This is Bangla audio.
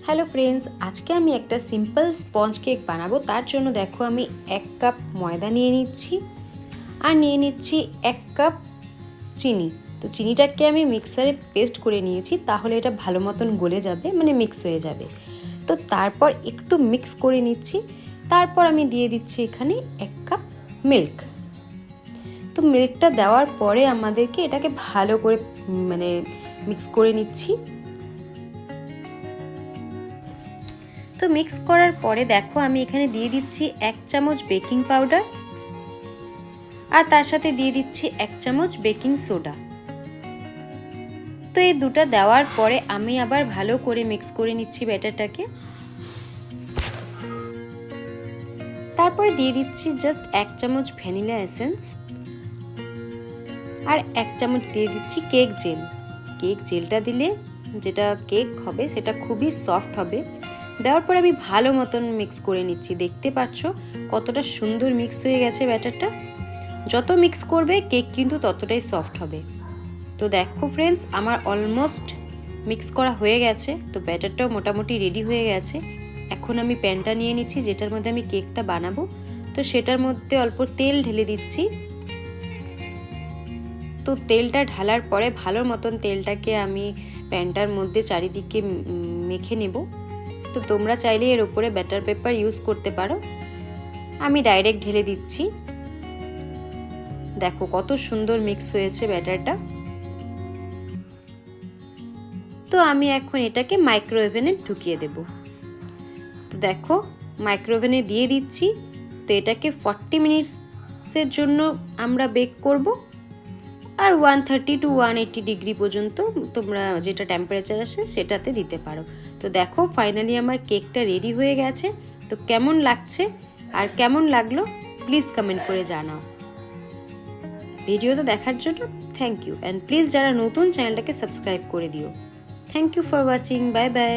হ্যালো ফ্রেন্ডস, আজকে আমি একটা সিম্পল স্পঞ্জ কেক বানাবো। তার জন্য দেখো আমি 1 কাপ ময়দা নিয়ে নিচ্ছি আর নিয়ে নিচ্ছি 1 কাপ চিনি। তো চিনিটাকে আমি মিক্সারে পেস্ট করে নিয়েছি, তাহলে এটা ভালো মতন গলে যাবে, মানে মিক্স হয়ে যাবে। তো তারপর একটু মিক্স করে নিচ্ছি। তারপর আমি দিয়ে দিচ্ছি এখানে 1 কাপ মিল্ক। তো মিল্কটা দেওয়ার পরে আমাদেরকে এটাকে ভালো করে মিক্স করে নিচ্ছি। তো মিক্স করার পরে দেখো আমি এখানে দিয়ে দিচ্ছি 1 চামচ বেকিং পাউডার আর তার সাথে দিয়ে দিচ্ছি 1 চামচ বেকিং সোডা। তো এই দুটো দেওয়ার পরে আমি আবার ভালো করে মিক্স করে নিচ্ছি ব্যাটারটাকে। তারপরে দিয়ে দিচ্ছি জাস্ট 1 চামচ ভ্যানিলা এসেন্স আর 1 চামচ দিয়ে দিচ্ছি কেক জেল। কেক জেলটা দিলে যেটা কেক হবে সেটা খুবই সফট হবে। দেওয়ার পর আমি ভালো মতন মিক্স করে নিচ্ছি। দেখতে পাচ্ছ কতটা সুন্দর মিক্স হয়ে গেছে ব্যাটারটা। যত মিক্স করবে কেক কিন্তু ততটাই সফট হবে। তো দেখো ফ্রেন্ডস, আমার অলমোস্ট মিক্স করা হয়ে গেছে। তো ব্যাটারটাও মোটামুটি রেডি হয়ে গেছে। এখন আমি প্যানটা নিয়ে নিচ্ছি যেটার মধ্যে আমি কেকটা বানাবো। তো সেটার মধ্যে অল্প তেল ঢেলে দিচ্ছি। তো তেলটা ঢালার পরে ভালো মতন তেলটাকে আমি প্যানটার মধ্যে চারিদিকে মেখে নেব। তো তোমরা চাইলে এর উপরে ব্যাটার পেপার ইউজ করতে পারো। আমি ডাইরেক্ট ঢেলে দিচ্ছি। দেখো কত সুন্দর মিক্স হয়েছে ব্যাটারটা। তো আমি এখন এটাকে মাইক্রোওভেনে ঢুকিয়ে দেব। তো দেখো মাইক্রোওভেনে দিয়ে দিচ্ছি। তো এটাকে 40 মিনিটসের জন্য আমরা বেক করব। আর 130 টু 180 ডিগ্রি পর্যন্ত তোমরা যেটা টেম্পারেচার আসে সেটাতে দিতে পারো। তো দেখো ফাইনালি আমার কেকটা রেডি হয়ে গেছে। তো কেমন লাগছে আর কেমন লাগলো প্লিজ কমেন্ট করে জানাও। ভিডিওটা দেখার জন্য থ্যাংক ইউ, অ্যান্ড প্লিজ যারা নতুন চ্যানেলটাকে সাবস্ক্রাইব করে দিও। Thank you for watching. Bye by.